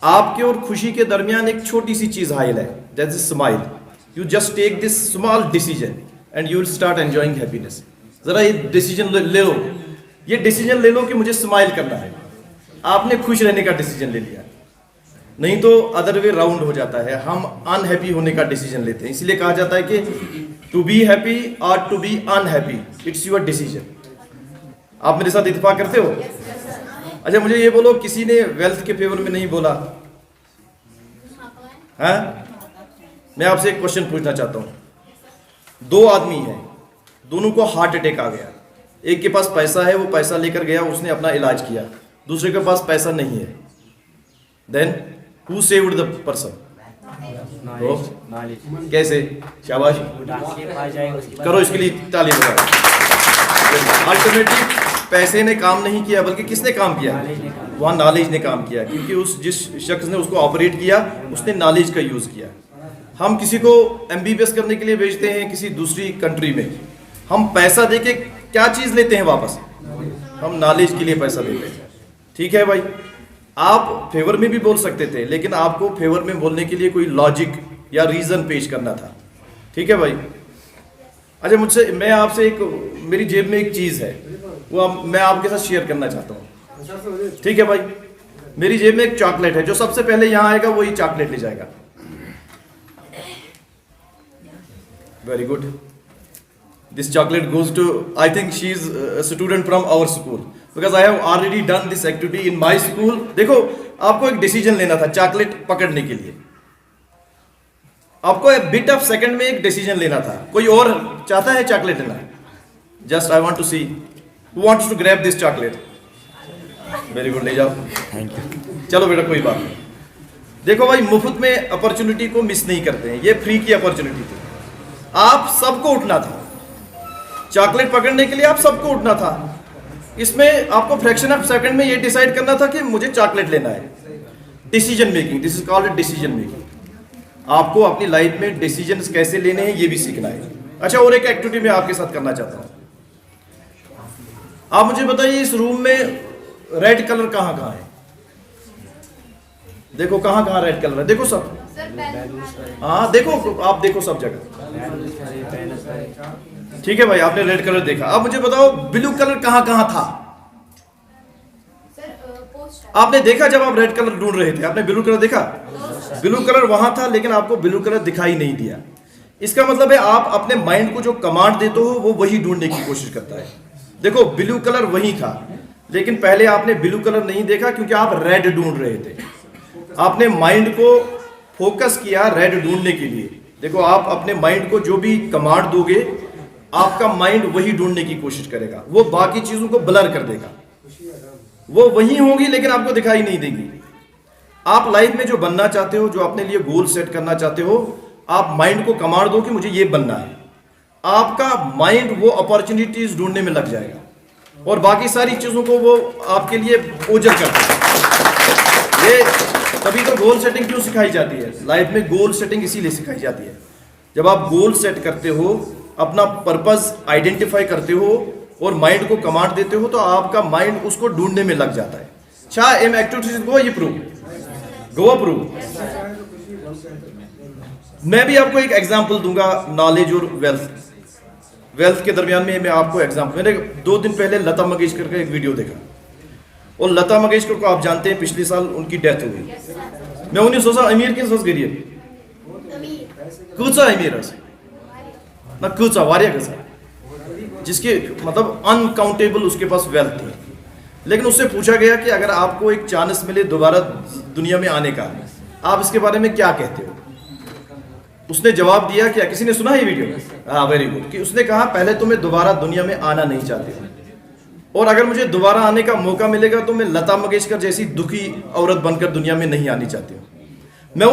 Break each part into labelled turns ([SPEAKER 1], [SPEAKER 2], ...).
[SPEAKER 1] आपके और खुशी के दरमियान एक छोटी सी चीज हाइल है, that is smile. You just take this small decision and you will start enjoying happiness. जरा ये डिसीजन ले लो, ये डिसीजन ले लो कि मुझे स्माइल करना है। आपने खुश रहने का डिसीजन ले लिया, नहीं तो अदर वे राउंड हो जाता है, हम अनहैप्पी होने का डिसीजन लेते हैं। इसलिए कहा जाता है कि टू बी हैप्पी और to be unhappy, it's your decision. आप मेरे साथ इत्तेफाक करते हो? अच्छा मुझे ये बोलो, किसी ने वेल्थ के फेवर में नहीं बोला? हाँ, मैं आपसे एक क्वेश्चन पूछना चाहता हूं। दो आदमी हैं, दोनों को हार्ट अटैक आ गया। एक के पास पैसा है, वो पैसा लेकर गया, उसने अपना इलाज किया। दूसरे के पास पैसा नहीं है, then who saved the person? कैसे? शाबाश, करो इसके लिए ताली बजाओ। अल्टीमेटली पैसे ने काम नहीं किया, बल्कि किसने काम किया? वहाँ नॉलेज ने काम किया, क्योंकि जिस शख्स ने उसको ऑपरेट किया उसने नॉलेज का यूज़ किया। हम किसी को MBBS करने के लिए भेजते हैं किसी दूसरी कंट्री में, हम पैसा देके क्या चीज़ लेते हैं वापस? हम नॉलेज के लिए पैसा देते हैं। ठीक है भाई, आप फेवर में भी बोल सकते थे, लेकिन आपको फेवर में बोलने के लिए कोई लॉजिक या रीज़न पेश करना था। ठीक है भाई। अच्छा मैं आपसे मेरी जेब में एक चीज़ है, वो मैं आपके साथ शेयर करना चाहता हूँ। ठीक है भाई, मेरी जेब में एक चॉकलेट है, जो सबसे पहले यहाँ आएगा वही चॉकलेट ले जाएगा। Very good, this chocolate goes to, I think she is a student from our school, because I have already done this activity in my school. देखो, आपको एक डिसीजन लेना था चॉकलेट पकड़ने के लिए, आपको बिट ऑफ सेकंड में एक डिसीजन लेना था। कोई और चाहता है चॉकलेट लेना? Just I want to see who wants to grab this chocolate. Very good, ले जाओ। Thank you. चलो बेटा, कोई बात नहीं। देखो भाई, मुफ्त में अपॉर्चुनिटी को मिस नहीं करते हैं, ये फ्री की अपॉर्चुनिटी थी। आप सबको उठना था चॉकलेट पकड़ने के लिए, आप सबको उठना था। इसमें आपको फ्रैक्शन ऑफ सेकंड में ये डिसाइड करना था कि मुझे चॉकलेट लेना है। Decision making, this is called decision making. आपको अपनी लाइफ में डिसीजंस कैसे लेने हैं ये भी सीखना है। अच्छा, और एक एक्टिविटी मैं आपके साथ करना चाहता हूँ। आप मुझे बताइए, इस रूम में रेड कलर कहाँ कहाँ है? देखो कहाँ कहाँ रेड कलर है, देखो सब। हाँ देखो, आप देखो सब जगह। ठीक है भाई, आपने रेड कलर देखा। अब मुझे बताओ, ब्लू कलर कहाँ कहाँ था? आपने देखा जब आप रेड कलर ढूंढ रहे थे, आपने ब्लू कलर देखा? ब्लू कलर वहां था, लेकिन आपको ब्लू कलर दिखाई नहीं दिया। इसका मतलब है आप अपने माइंड को जो कमांड देते हो वो वही ढूंढने की कोशिश करता है। देखो, ब्लू कलर वही था, लेकिन पहले आपने ब्लू कलर नहीं देखा क्योंकि आप रेड ढूंढ रहे थे। आपने माइंड को फोकस किया रेड ढूंढने के लिए। देखो, आप अपने माइंड को जो भी कमांड दोगे, आपका माइंड वही ढूंढने की कोशिश करेगा। वो बाकी चीजों को ब्लर कर देगा, वो वही होगी लेकिन आपको दिखाई नहीं देगी। आप लाइफ में जो बनना चाहते हो, जो अपने लिए गोल सेट करना चाहते हो, आप माइंड को कमांड दो कि मुझे ये बनना है। आपका माइंड वो अपॉर्चुनिटीज ढूंढने में लग जाएगा और बाकी सारी चीजों को वो आपके लिए ओझल करता है। ये तभी तो गोल सेटिंग क्यों सिखाई जाती है लाइफ में? गोल सेटिंग इसीलिए सिखाई जाती है। जब आप गोल सेट करते हो, अपना पर्पस आइडेंटिफाई करते हो और माइंड को कमांड देते हो, तो आपका माइंड उसको ढूंढने में लग जाता है। अच्छा, एम एक्टिविटीज गो ये प्रूव, गो अप्रूव। मैं भी आपको एक एग्जांपल दूंगा नॉलेज और वेल्थ के दरमियान में। मैं आपको एग्जांपल, मैंने 2 दिन पहले लता मंगेशकर का एक वीडियो देखा, और लता मंगेशकर को आप जानते हैं, पिछले साल उनकी डेथ हो गई। मैं उन्हें सोचा अमीर किस वस गरीब कूचा अमीर ना कूचा वारिया कसा, जिसके मतलब अनकाउंटेबल उसके पास वेल्थ थी। लेकिन उससे पूछा गया कि अगर आपको एक चांस मिले दोबारा दुनिया में आने का, आप इसके बारे में क्या कहते हो? उसने जवाब दिया, क्या किसी ने सुना है वीडियो? हाँ, वेरी गुड। कि उसने कहा, पहले तो मैं दोबारा दुनिया में आना नहीं चाहती हूँ, और अगर मुझे दोबारा आने का मौका मिलेगा तो मैं लता मंगेशकर जैसी दुखी औरत बनकर दुनिया में नहीं आनी चाहती हूँ। मैं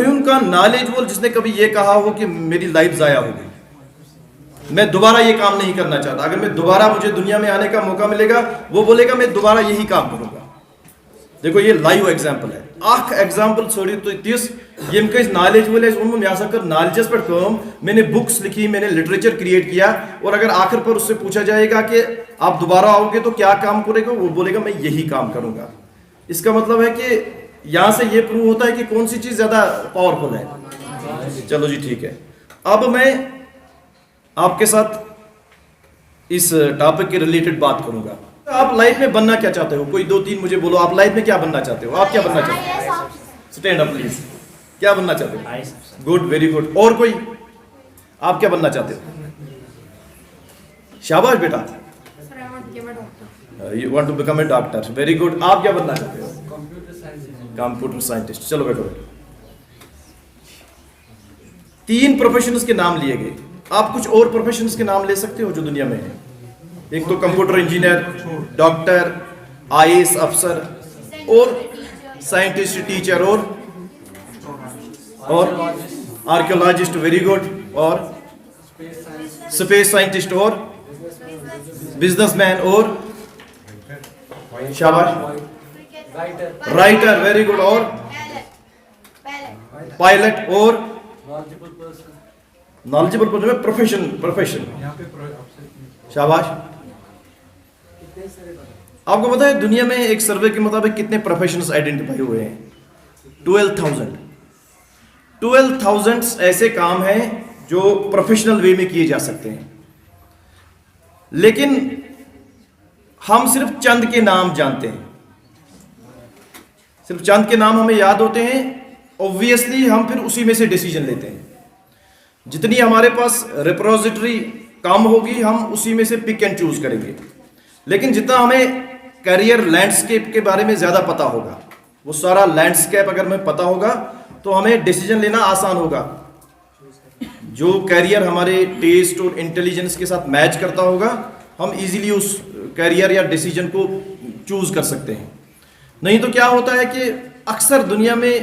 [SPEAKER 1] उनका नॉलेज बोल जिसने कभी ये कहा हो कि मेरी लाइफ जाया होगी, मैं दोबारा ये काम नहीं करना चाहता। अगर मैं दोबारा मुझे दुनिया में आने का मौका मिलेगा, वो बोलेगा मैं दोबारा यही काम करूंगा। देखो, ये लाइव एग्जांपल है। आख एग्जांपल छोड़ी तो तीस ये नॉलेज बोले नॉलेजेस पर कम, मैंने बुक्स लिखी, मैंने लिटरेचर क्रिएट किया, और अगर आखिर पर उससे पूछा जाएगा कि आप दोबारा आओगे तो क्या काम करेगा, वो बोलेगा मैं यही काम करूंगा। इसका मतलब है कि यहां से ये प्रूव होता है कि कौन सी चीज ज्यादा पावरफुल है। चलो जी ठीक है, अब मैं आपके साथ इस टॉपिक के रिलेटेड बात करूंगा। आप लाइफ में बनना क्या चाहते हो? कोई 2-3 मुझे बोलो, आप लाइफ में क्या बनना चाहते हो? आप क्या बनना चाहते हो? Stand up please. क्या बनना चाहते हो? Good, very good. और कोई? आप क्या बनना चाहते हो? शाबाश बेटा, you want to become a doctor, very good. आप क्या बनना चाहते हो? Computer scientist. चलो बैठो बैठो। 3 प्रोफेशंस के नाम लिए गए। आप कुछ और प्रोफेशंस के नाम ले सकते हो जो दुनिया में है। एक तो कंप्यूटर इंजीनियर, डॉक्टर, आईएएस अफसर, और साइंटिस्ट, टीचर, और आर्कियोलॉजिस्ट, वेरी गुड, और स्पेस साइंटिस्ट, और बिजनेसमैन, और शाबाश, राइटर, वेरी गुड, और पायलट, और नॉलेजेबल पर्सन, प्रोफेशन, शाबाश। आपको पता है दुनिया में एक सर्वे के मुताबिक कितने प्रोफेशंस आइडेंटिफाई हुए हैं? 12,000 ऐसे काम हैं जो प्रोफेशनल वे में किए जा सकते हैं, लेकिन हम सिर्फ चंद के नाम जानते हैं, सिर्फ चंद के नाम हमें याद होते हैं। ऑब्वियसली हम फिर उसी में से डिसीजन लेते हैं। जितनी हमारे पास रिपोजिटरी कम होगी, हम उसी में से पिक एंड चूज करेंगे। लेकिन जितना हमें करियर लैंडस्केप के बारे में ज्यादा पता होगा, वो सारा लैंडस्केप अगर हमें पता होगा तो हमें डिसीजन लेना आसान होगा। जो करियर हमारे टेस्ट और इंटेलिजेंस के साथ मैच करता होगा, हम इजीली उस करियर या डिसीजन को चूज कर सकते हैं। नहीं तो क्या होता है कि अक्सर दुनिया में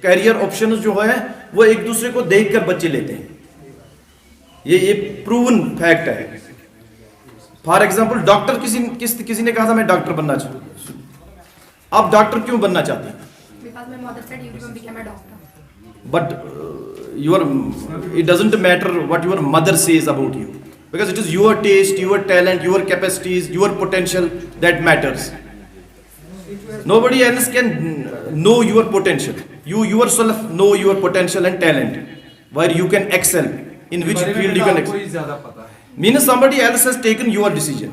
[SPEAKER 1] करियर ऑप्शंस जो है वो एक दूसरे को देखकर बच्चे लेते हैं। ये प्रूवन फैक्ट है। फॉर एग्जाम्पल डॉक्टर, किसी ने कहा था मैं डॉक्टर बनना चाहता हूं। आप डॉक्टर क्यों बनना चाहते हैं? But it doesn't matter what your mother says about you, because it is your taste, your talent, your capacities, your potential that matters. Nobody else can know your potential. You yourself know your potential and talent, where you can excel, in which field you can excel. Means somebody else has taken your decision.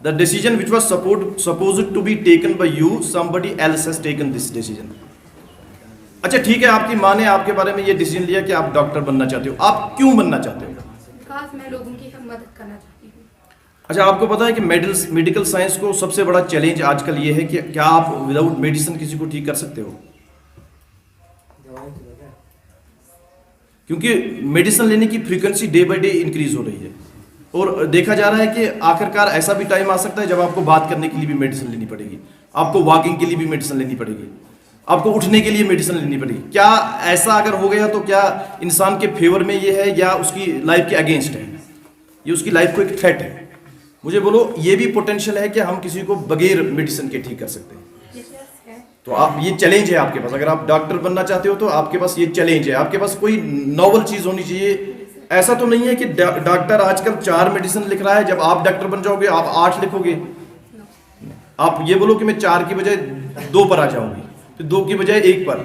[SPEAKER 1] The decision which was supposed to be taken by you, somebody else has taken this decision. अच्छा ठीक है, आपकी माँ ने आपके बारे में ये डिसीजन लिया कि आप डॉक्टर बनना चाहते हो। आप क्यों बनना चाहते हो?
[SPEAKER 2] खास मैं लोगों की मदद करना चाहती हूँ।
[SPEAKER 1] अच्छा, आपको पता है कि मेडिकल साइंस को सबसे बड़ा चैलेंज आजकल ये है कि क्या आप विदाउट मेडिसिन किसी को ठीक कर सकते हो? क्योंकि मेडिसिन लेने की frequency day by day increase हो रही है, और देखा जा रहा है कि आखिरकार ऐसा भी टाइम आ सकता है जब आपको बात करने के लिए भी मेडिसिन लेनी पड़ेगी, आपको वॉकिंग के लिए भी मेडिसिन लेनी पड़ेगी, आपको उठने के लिए मेडिसिन लेनी पड़ेगी। क्या ऐसा अगर हो गया तो क्या इंसान के फेवर में ये है या उसकी लाइफ के अगेंस्ट है? ये उसकी लाइफ को एक थ्रेट है। मुझे बोलो, ये भी पोटेंशियल है कि हम किसी को बगैर मेडिसिन के ठीक कर सकते हैं। तो आप, ये चैलेंज है आपके पास। अगर आप डॉक्टर बनना चाहते हो तो आपके पास ये चैलेंज है। आपके पास कोई नॉवल चीज होनी चाहिए। ऐसा तो नहीं है कि डॉक्टर आजकल 4 मेडिसिन लिख रहा है, जब आप डॉक्टर बन जाओगे आप 8 लिखोगे। आप ये बोलो कि मैं 4 की बजाय 2 पर आ जाऊंगी, फिर 2 की बजाय 1 पर।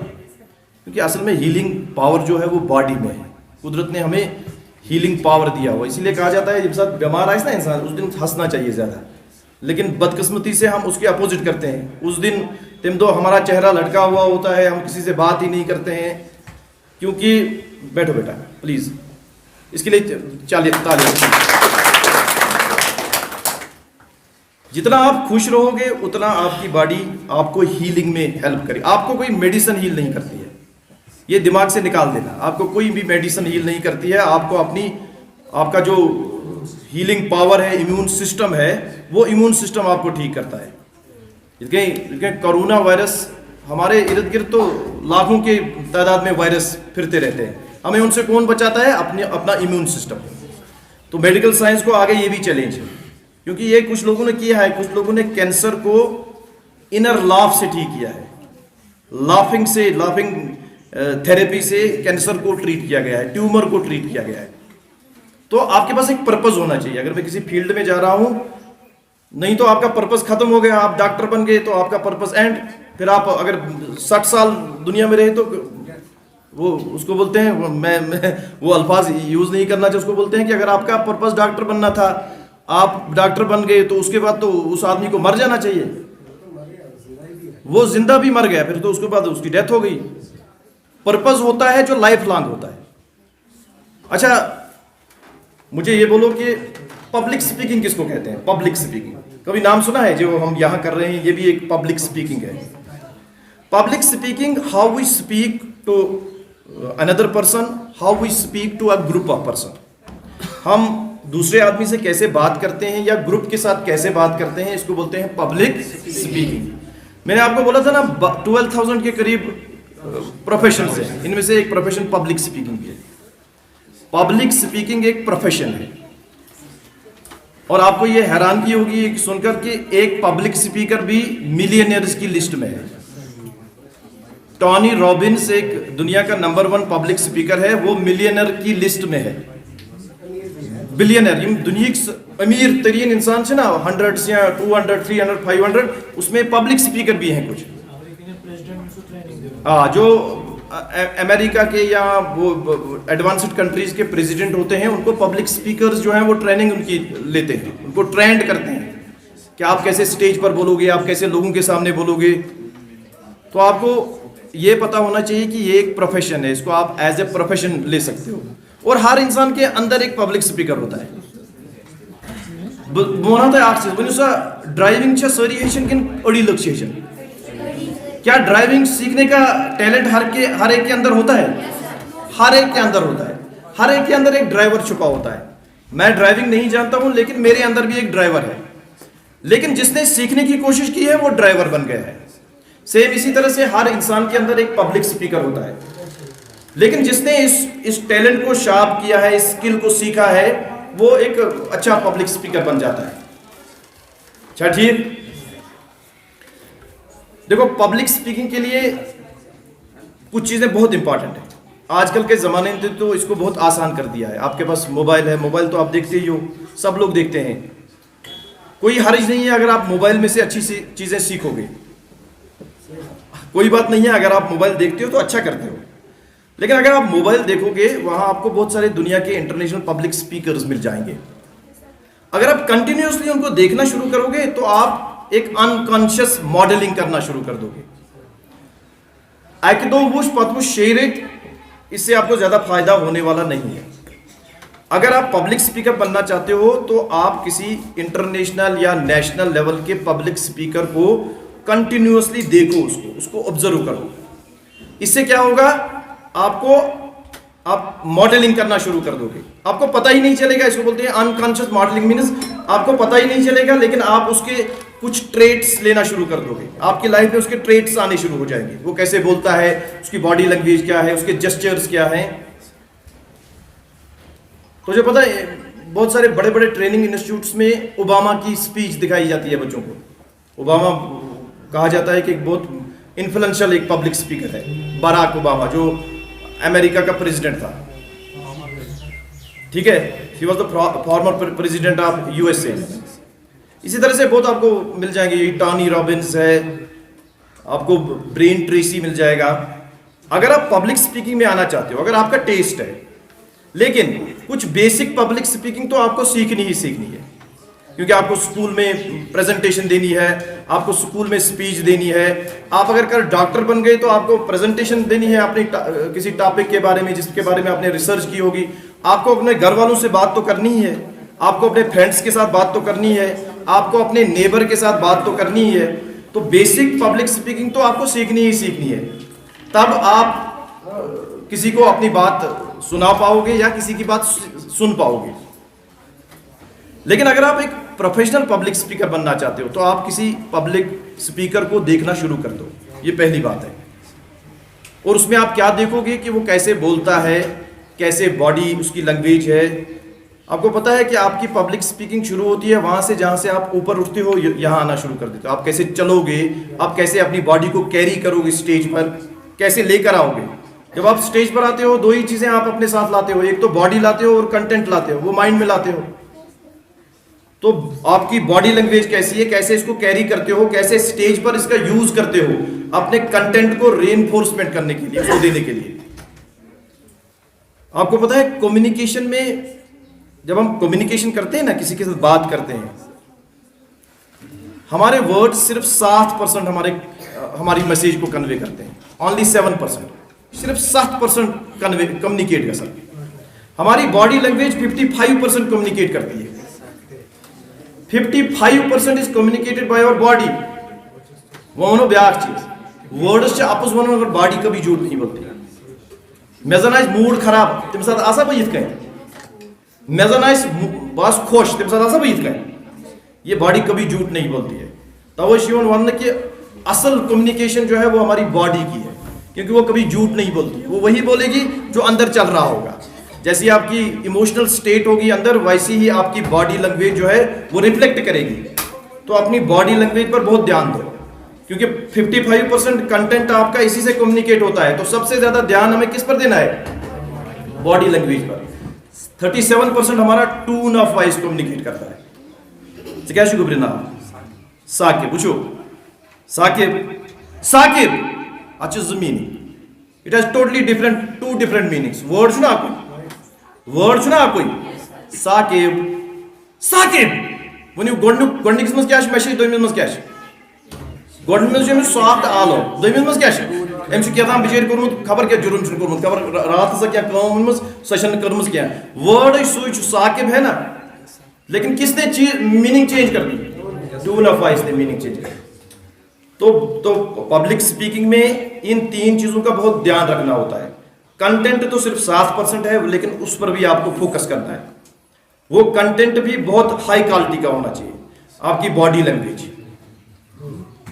[SPEAKER 1] क्योंकि असल में हीलिंग पावर जो है वो बॉडी में है। कुदरत ने हमें हीलिंग पावर दिया हुआ, इसीलिए कहा जाता है जब साथ बीमार आए ना इंसान, उस दिन हंसना चाहिए ज़्यादा। लेकिन बदकिस्मती से हम उसके अपोजिट करते हैं। उस दिन तुम तो हमारा चेहरा लटका हुआ होता है, हम किसी से बात ही नहीं करते हैं। क्योंकि बैठो बेटा प्लीज़, इसके लिए तालियां। जितना आप खुश रहोगे उतना आपकी बॉडी आपको हीलिंग में हेल्प करे। आपको कोई मेडिसिन हील नहीं करती है, ये दिमाग से निकाल देना। आपको कोई भी मेडिसिन हील नहीं करती है। आपको आपका जो हीलिंग पावर है, इम्यून सिस्टम है, वो इम्यून सिस्टम आपको ठीक करता है। कोरोना वायरस हमारे इर्द गिर्द तो लाखों के तादाद में वायरस फिरते रहते हैं। हमें उनसे कौन बचाता है? अपना इम्यून सिस्टम। तो मेडिकल साइंस को आगे ये भी चैलेंज है, क्योंकि ये कुछ लोगों ने किया है, कुछ लोगों ने कैंसर को इनर लाफ से ठीक किया है। लाफिंग थेरेपी से कैंसर को ट्रीट किया गया है, ट्यूमर को ट्रीट किया गया है। तो आपके पास एक पर्पस होना चाहिए। अगर मैं किसी फील्ड में जा रहा हूं नहीं तो आपका पर्पस खत्म हो गया, आप डॉक्टर बन गए तो आपका पर्पस एंड। फिर आप अगर 60 साल दुनिया में रहे तो वो उसको बोलते हैं, मैं वो अल्फाज यूज नहीं करना चाहिए, उसको बोलते हैं कि अगर आपका पर्पस डॉक्टर बनना था, आप डॉक्टर बन गए तो उसके बाद तो उस आदमी को मर जाना चाहिए। वो जिंदा भी मर गया फिर तो उसके बाद उसकी डेथ हो गई। पर्पस होता है जो लाइफ लॉन्ग होता है। अच्छा, मुझे ये बोलो कि पब्लिक स्पीकिंग किसको कहते हैं? पब्लिक स्पीकिंग कभी नाम सुना है? जो हम यहां कर रहे हैं ये भी एक पब्लिक स्पीकिंग है। Public speaking, how we speak to another person, how we speak to a group of person. हम दूसरे आदमी से कैसे बात करते हैं या ग्रुप के साथ कैसे बात करते हैं, इसको बोलते हैं पब्लिक स्पीकिंग। मैंने आपको बोला था ना 12,000 के करीब प्रोफेशन है, इनमें से एक प्रोफेशन पब्लिक स्पीकिंग भी है। पब्लिक स्पीकिंग एक प्रोफेशन है। और आपको ये हैरानगी होगी सुनकर कि एक पब्लिक स्पीकर भी मिलियनियर्स की लिस्ट में है। टॉनी रॉबिन्स एक दुनिया का नंबर 1 पब्लिक स्पीकर है, वो मिलियनर की लिस्ट में है। बिलियनर, दुनिया के अमीर तरीन इंसान से ना 100 या 200, 300, 500, उसमें पब्लिक स्पीकर भी हैं कुछ। हाँ, जो अमेरिका के या वो एडवांस्ड कंट्रीज के प्रेसिडेंट होते हैं, उनको पब्लिक स्पीकर्स जो हैं वो ट्रेनिंग उनकी लेते हैं, उनको ट्रेंड करते हैं कि आप कैसे स्टेज पर बोलोगे, आप कैसे लोगों के सामने बोलोगे। तो आपको ये पता होना चाहिए कि ये एक प्रोफेशन है, इसको आप एज ए प्रोफेशन ले सकते हो। और हर इंसान के अंदर एक पब्लिक स्पीकर होता है। ड्राइविंग सारी अड़ी लक्ष्य, क्या ड्राइविंग सीखने का टैलेंट हर एक के अंदर होता है? हर एक के अंदर होता है। हर एक के अंदर एक ड्राइवर छुपा होता है। मैं ड्राइविंग नहीं जानता हूं, लेकिन मेरे अंदर भी एक ड्राइवर है। लेकिन जिसने सीखने की कोशिश की है वो ड्राइवर बन गया है। सेम इसी तरह से हर इंसान के अंदर एक पब्लिक स्पीकर होता है। लेकिन जिसने इस टैलेंट को शार्प किया है, इस स्किल को सीखा है, वो एक अच्छा पब्लिक स्पीकर बन जाता है। अच्छा, ठीक। देखो, पब्लिक स्पीकिंग के लिए कुछ चीज़ें बहुत इंपॉर्टेंट है। आजकल के ज़माने में तो इसको बहुत आसान कर दिया है। आपके पास मोबाइल है, मोबाइल तो आप देखते ही हो, सब लोग देखते हैं। कोई हर्ज नहीं है अगर आप मोबाइल में से अच्छी सी चीज़ें सीखोगे, कोई बात नहीं है। अगर आप मोबाइल देखते हो तो अच्छा करते हो, लेकिन अगर आप मोबाइल देखोगे वहाँ आपको बहुत सारे दुनिया के इंटरनेशनल पब्लिक स्पीकर्स मिल जाएंगे। अगर आप कंटिन्यूसली उनको देखना शुरू करोगे तो आप एक अनकॉन्शियस मॉडलिंग करना शुरू कर दोगे। इससे आपको ज्यादा फायदा होने वाला नहीं है। अगर आप पब्लिक स्पीकर बनना चाहते हो तो आप किसी इंटरनेशनल या नेशनल लेवल के पब्लिक स्पीकर को कंटिन्यूसली देखो, उसको ऑब्जर्व करो। इससे क्या होगा, आप मॉडलिंग करना शुरू कर दोगे। आपको पता ही नहीं चलेगा, इसको बोलते हैं अनकॉन्शियस मॉडलिंग। मीन्स आपको पता ही नहीं चलेगा, लेकिन आप उसके कुछ ट्रेट्स लेना शुरू कर दोगे। आपकी लाइफ में उसके ट्रेट्स आने शुरू हो जाएंगे। वो कैसे बोलता है, उसकी बॉडी लैंग्वेज क्या है, उसके जेस्चर्स क्या हैं। तो जो पता है, बहुत सारे बड़े बड़े ट्रेनिंग इंस्टीट्यूट्स में ओबामा की स्पीच दिखाई जाती है बच्चों को। ओबामा कहा जाता है कि एक बहुत इन्फ्लुएंशियल एक पब्लिक स्पीकर है, बराक ओबामा, जो अमेरिका का प्रेसिडेंट था। ठीक है, he was the former president of USA. इसी तरह से बहुत आपको मिल जाएंगे। ये टॉनी रॉबिन्स है, आपको ब्रेन ट्रेसी मिल जाएगा। अगर आप पब्लिक स्पीकिंग में आना चाहते हो, अगर आपका टेस्ट है, लेकिन कुछ बेसिक पब्लिक स्पीकिंग तो आपको सीखनी ही सीखनी है, क्योंकि आपको स्कूल में प्रेजेंटेशन देनी है, आपको स्कूल में स्पीच देनी है। आप अगर कल डॉक्टर बन गए तो आपको प्रेजेंटेशन देनी है अपने किसी टॉपिक के बारे में जिसके बारे में आपने रिसर्च की होगी। आपको अपने घर वालों से बात तो करनी ही है, आपको अपने फ्रेंड्स के साथ बात तो करनी है, आपको अपने नेबर के साथ बात तो करनी ही है। तो बेसिक पब्लिक स्पीकिंग तो आपको सीखनी ही सीखनी है, तब आप किसी को अपनी बात सुना पाओगे या किसी की बात सुन पाओगे। लेकिन अगर आप एक प्रोफेशनल पब्लिक स्पीकर बनना चाहते हो तो आप किसी पब्लिक स्पीकर को देखना शुरू कर दो। ये पहली बात है। और उसमें आप क्या देखोगे कि वो कैसे बोलता है, कैसे बॉडी उसकी लैंग्वेज है। आपको पता है कि आपकी पब्लिक स्पीकिंग शुरू होती है वहां से जहां से आप ऊपर उठते हो, यहां आना शुरू कर देते हो। आप कैसे चलोगे, आप कैसे अपनी बॉडी को कैरी करोगे स्टेज पर, कैसे लेकर आओगे। जब आप स्टेज पर आते हो, दो ही चीजें आप अपने साथ लाते हो, एक तो बॉडी लाते हो और कंटेंट लाते हो, वो माइंड में लाते हो। तो आपकी बॉडी लैंग्वेज कैसी है, कैसे इसको कैरी करते हो, कैसे स्टेज पर इसका यूज करते हो अपने कंटेंट को रेनफोर्समेंट करने के लिए, उसको देने के लिए। आपको पता है कम्युनिकेशन में जब हम कम्युनिकेशन करते हैं ना, किसी के साथ बात करते हैं, हमारे वर्ड सिर्फ 7% हमारी मैसेज को कन्वे करते हैं, ओनली 7%, सिर्फ 7% कम्युनिकेट कर सकते हैं। हमारी बॉडी लैंग्वेज 55% कम्युनिकेट करती है। 55% is communicated by our body. वो वनो ब्याक चीज वर्ड्स से आपस वनो अगर बॉडी कभी झूठ नहीं बोलती। मे जन आस मूड खराब तम साथ आसा बह यिथ कन, मे जन आस बस खुश तम साथ आसा बह यिथ कन। ये बॉडी कभी झूठ नहीं बोलती है। तवे वन कि असल कम्युनिकेशन जो है वो हमारी बॉडी की है, क्योंकि वो कभी झूठ नहीं बोलती। वो वही बोलेगी जो अंदर चल रहा होगा। जैसी आपकी इमोशनल स्टेट होगी अंदर, वैसी ही आपकी बॉडी लैंग्वेज जो है वो रिफ्लेक्ट करेगी। तो अपनी बॉडी लैंग्वेज पर बहुत ध्यान दो, क्योंकि 55% कंटेंट आपका इसी से कम्युनिकेट होता है। तो सबसे ज्यादा ध्यान हमें किस पर देना है? बॉडी लैंग्वेज पर। 37% हमारा टून ऑफ वॉइस कम्युनिकेट करता है। क्या शुक्रिया साकिब वुचो साकिब साकिब अच्छा meaning it has totally different, two different meanings. Word छुना कोई साकिब साकिब वनु गोडनिक्स मस क्या मैसेज, दोमिस मस क्या गोडनिक्स में सॉफ्ट आलो, दोमिस मस क्या एम क्या बिचार कोर्मुत खबर क्या जुर्म छ कोर्मुत, खबर रात से क्या काम वनमस सशन करमस क्या। वर्ड सुई साकिब है ना, लेकिन किसने मीनिंग चेंज कर दी? टून ऑफ वॉइस ने मीनिंग चेंज कर दी। तो पब्लिक स्पीकिंग में इन 3 चीजों का बहुत ध्यान रखना होता है। कंटेंट तो सिर्फ 7% है, लेकिन उस पर भी आपको फोकस करना है। वो कंटेंट भी बहुत हाई क्वालिटी का होना चाहिए। आपकी बॉडी लैंग्वेज,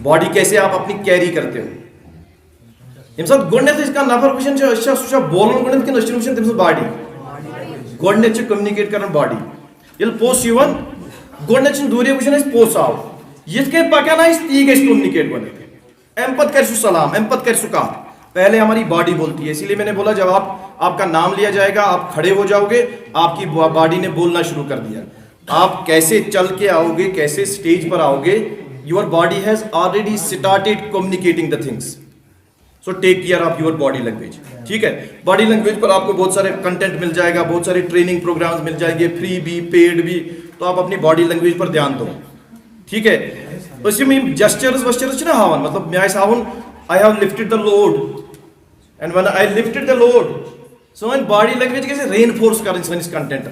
[SPEAKER 1] बॉडी कैसे आप अपनी कैरी करते हो। यम साथ गोडनेथ इसका नफर वुचन छ बोलन गोडनेथ कि नशन वुचन तम बॉडी गोडनेथ कम्युनिकेट करन बॉडी। ये पोस युवन गोडनेथ दूरे वुचन पोस आव यिथ कन पकान ती गई कम्युनिकेट बन। अम पत कर सलाम, अम पत कर कत। पहले हमारी बॉडी बोलती है। इसीलिए मैंने बोला जब आपका नाम लिया जाएगा, आप खड़े हो जाओगे, आपकी बॉडी ने बोलना शुरू कर दिया। आप कैसे चल के आओगे, कैसे स्टेज पर आओगे, your body has already started communicating the things. So take care of your body language. ठीक है, बॉडी लैंग्वेज पर आपको बहुत सारे कंटेंट मिल जाएगा, बहुत सारे ट्रेनिंग प्रोग्राम्स मिल जाएंगे, फ्री भी पेड भी। तो आप अपनी बॉडी लैंग्वेज पर ध्यान दो। ठीक है, जेस्चर्स वस्चर्स ना हावन, मतलब मैं हावन I have lifted the load and when I lifted the load, so in body language कैसे रेनफोर्स कर इस कंटेंट,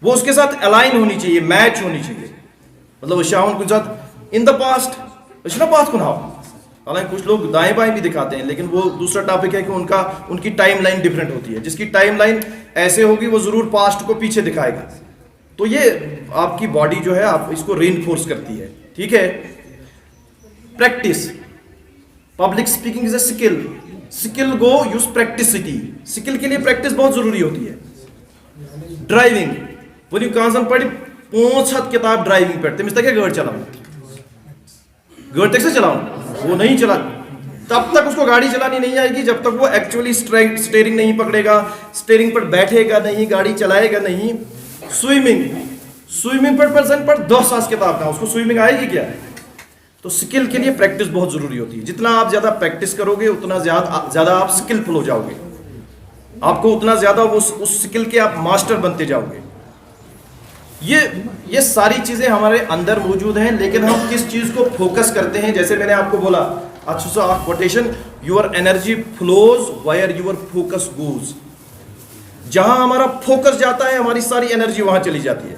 [SPEAKER 1] वो उसके साथ अलाइन होनी चाहिए, मैच होनी चाहिए। मतलब शावन कुछ साथ इन द पास्ट ना पास्ट कुन हावन। हालांकि कुछ लोग दाएं बाएं भी दिखाते हैं, लेकिन वो दूसरा टॉपिक है कि उनकी टाइमलाइन डिफरेंट होती है। जिसकी टाइमलाइन ऐसे होगी वो जरूर पास्ट को पीछे दिखाएगा। तो ये आपकी बॉडी जो है आप इसको रेनफोर्स करती है। ठीक है, practice. Public speaking is a skill. Skill go use प्रैक्टिसिटी। स्किल के लिए प्रैक्टिस बहुत जरूरी होती है। ड्राइविंग वो कहां पढ़ी 5 किताब ड्राइविंग पे, तमिस तक गाड़ी चलाना, गाड़ी तक से चलाना वो नहीं चला, तब तक उसको गाड़ी चलानी नहीं आएगी जब तक वो एक्चुअली स्टीयरिंग नहीं पकड़ेगा, स्टीयरिंग पर बैठेगा नहीं, गाड़ी चलाएगा नहीं। स्विमिंग पर पर्सन पर 10 किताब का, उसको स्विमिंग आएगी क्या? तो स्किल के लिए प्रैक्टिस बहुत जरूरी होती है। जितना आप ज्यादा प्रैक्टिस करोगे उतना ज्यादा आप स्किलफुल हो जाओगे, आपको उतना ज्यादा उस स्किल के आप मास्टर बनते जाओगे। ये सारी चीजें हमारे अंदर मौजूद हैं, लेकिन हम किस चीज को फोकस करते हैं। जैसे मैंने आपको बोला, अच्छा सा quotation, your energy flows wire your focus goes. जहां हमारा फोकस जाता है हमारी सारी एनर्जी वहां चली जाती है।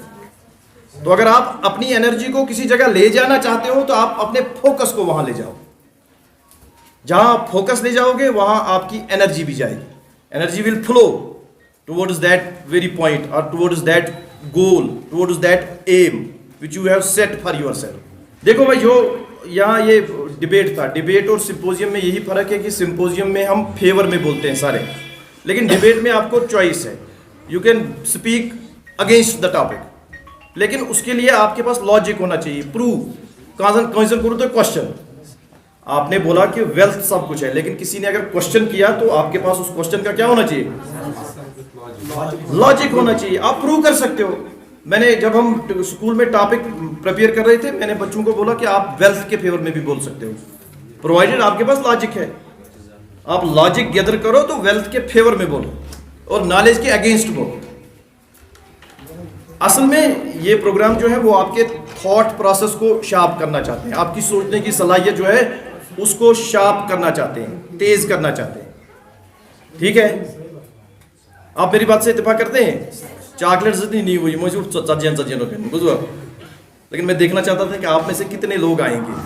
[SPEAKER 1] तो अगर आप अपनी एनर्जी को किसी जगह ले जाना चाहते हो तो आप अपने फोकस को वहां ले जाओ। जहां आप फोकस ले जाओगे वहां आपकी एनर्जी भी जाएगी। Energy will flow towards that very point और towards that goal, towards that aim which you have set for yourself. देखो भाई, जो यहाँ ये डिबेट था, डिबेट और सिंपोजियम में यही फर्क है कि सिंपोजियम में हम फेवर में बोलते हैं सारे, लेकिन डिबेट में आपको चॉइस है। You can speak against the topic, लेकिन उसके लिए आपके पास लॉजिक होना चाहिए। प्रूव कंजन करो तो क्वेश्चन। आपने बोला कि वेल्थ सब कुछ है, लेकिन किसी ने अगर क्वेश्चन किया तो आपके पास उस क्वेश्चन का क्या होना चाहिए? लॉजिक होना चाहिए। आप प्रूव कर सकते हो, मैंने जब हम स्कूल में टॉपिक प्रिपेयर कर रहे थे, मैंने बच्चों को बोला कि आप वेल्थ के फेवर में भी बोल सकते हो, प्रोवाइडेड आपके पास लॉजिक है। आप लॉजिक गैदर करो तो वेल्थ के फेवर में बोलो और नॉलेज के अगेंस्ट बोलो। असल में ये प्रोग्राम जो है वो आपके थॉट प्रोसेस को शार्प करना चाहते हैं, आपकी सोचने की सलाहियत जो है उसको शार्प करना चाहते हैं, तेज करना चाहते हैं। ठीक है, आप मेरी बात से इत्तेफाक करते हैं? चॉकलेट जितनी नहीं हुई मुझे सज्जन रुपये बुझो, लेकिन मैं देखना चाहता था कि आप में से कितने लोग आएंगे।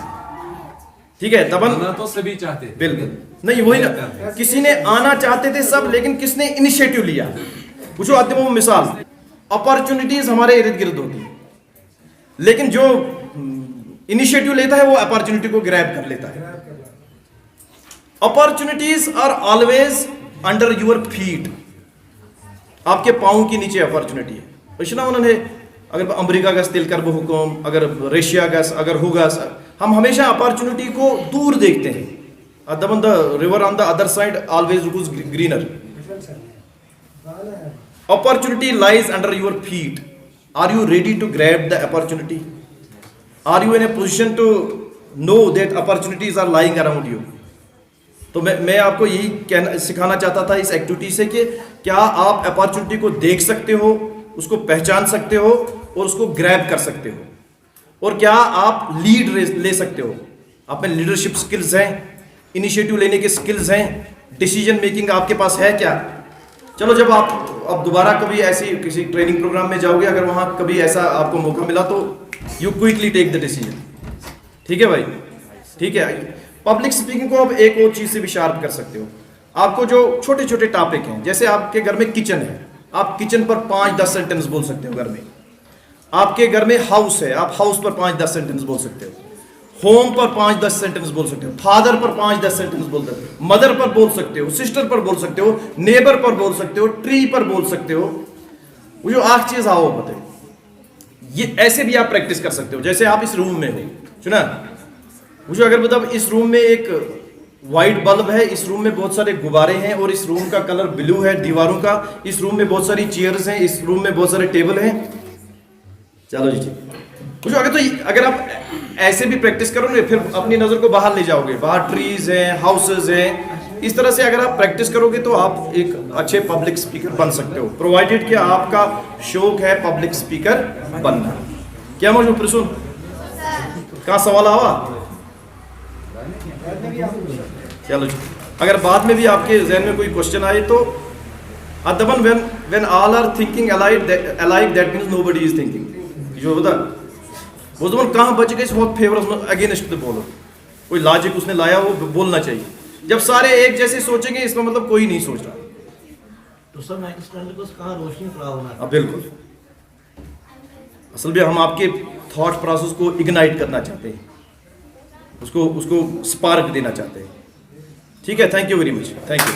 [SPEAKER 1] ठीक है, तबन
[SPEAKER 3] तो सभी चाहते हैं।
[SPEAKER 1] बिल्कुल नहीं, वही ना, किसी ने आना चाहते थे सब, लेकिन किसने इनिशिएटिव लिया? पूछो आते वो मिसाल, अपॉर्चुनिटीज हमारे इर्द गिर्द होती है, लेकिन जो इनिशिएटिव लेता है वो अपॉर्चुनिटी को ग्रैब कर लेता है। Opportunities are always under your feet, आपके पाँव के नीचे अपॉर्चुनिटी है। वैश्ना उन्होंने अगर अमेरिका गस तिल कर हुकुम, अगर रशिया गस अगर होगा, हम हमेशा अपॉर्चुनिटी को दूर देखते हैं। दमन the river on the other side always looks greener. Opportunity lies under your feet. Are you ready to grab the opportunity? Are you in a position to know that opportunities are lying around you? तो मैं आपको यही कहना सिखाना चाहता था इस activity से कि क्या आप अपॉर्चुनिटी को देख सकते हो, उसको पहचान सकते हो और उसको ग्रैब कर सकते हो, और क्या आप लीड ले सकते हो? आप में लीडरशिप स्किल्स हैं, इनिशिएटिव लेने के स्किल्स हैं, डिसीजन मेकिंग आपके पास है क्या? चलो, जब आप अब दोबारा कभी ऐसी किसी ट्रेनिंग प्रोग्राम में जाओगे, अगर वहां कभी ऐसा आपको मौका मिला तो you quickly take the decision. ठीक है भाई, ठीक है। पब्लिक स्पीकिंग को अब एक और चीज से भी शार्प कर सकते हो। आपको जो छोटे छोटे टॉपिक हैं, जैसे आपके घर में किचन है, आप किचन पर 5-10 सेंटेंस बोल सकते हो। घर में आपके घर में हाउस है, आप हाउस पर 5-10 सेंटेंस बोल सकते हो। होम पर 5-10 सेंटेंस बोल सकते हो, फादर पर 5-10 सेंटेंस बोल सकते हो, मदर पर बोल सकते हो, सिस्टर पर बोल सकते हो, नेबर पर बोल सकते हो, ट्री पर बोल सकते हो। वो जो आठ चीज आओ बताए, ये ऐसे भी आप प्रैक्टिस कर सकते हो। जैसे आप इस रूम में हो, सुना मुझे, अगर मतलब इस रूम में एक वाइट बल्ब है, इस रूम में बहुत सारे गुब्बारे हैं और इस रूम का कलर ब्लू है दीवारों का, इस रूम में बहुत सारी चेयर्स हैं, इस रूम में बहुत सारे टेबल हैं। चलो जी ठीक, मुझे अगर आप ऐसे भी प्रैक्टिस करोगे, फिर अपनी नजर को बाहर ले जाओगे, बाहर ट्रीज हैं, हाउसेज हैं। इस तरह से अगर आप प्रैक्टिस करोगे तो आप एक अच्छे पब्लिक स्पीकर बन सकते हो, प्रोवाइडेड कि आपका शौक है पब्लिक स्पीकर बनना। क्या मुझे प्रसुन कहाँ सवाल आवा? चलो, अगर बाद में भी आपके जहन में कोई क्वेश्चन आए तो अदबन when all are thinking alike that means nobody is thinking. जो बता वो तो कहाँ बच गए बहुत फेवर अगेंस्ट तो बोलो, कोई लॉजिक उसने लाया वो बोलना चाहिए। जब सारे एक जैसे सोचेंगे इसका मतलब कोई नहीं सोच रहा।
[SPEAKER 4] तो सर मैं कहाँ रोशनी पड़ा होना।
[SPEAKER 1] बिल्कुल, असल में हम आपके थॉट प्रोसेस को इग्नाइट करना चाहते हैं, उसको स्पार्क देना चाहते हैं। ठीक है, thank you very much, thank you.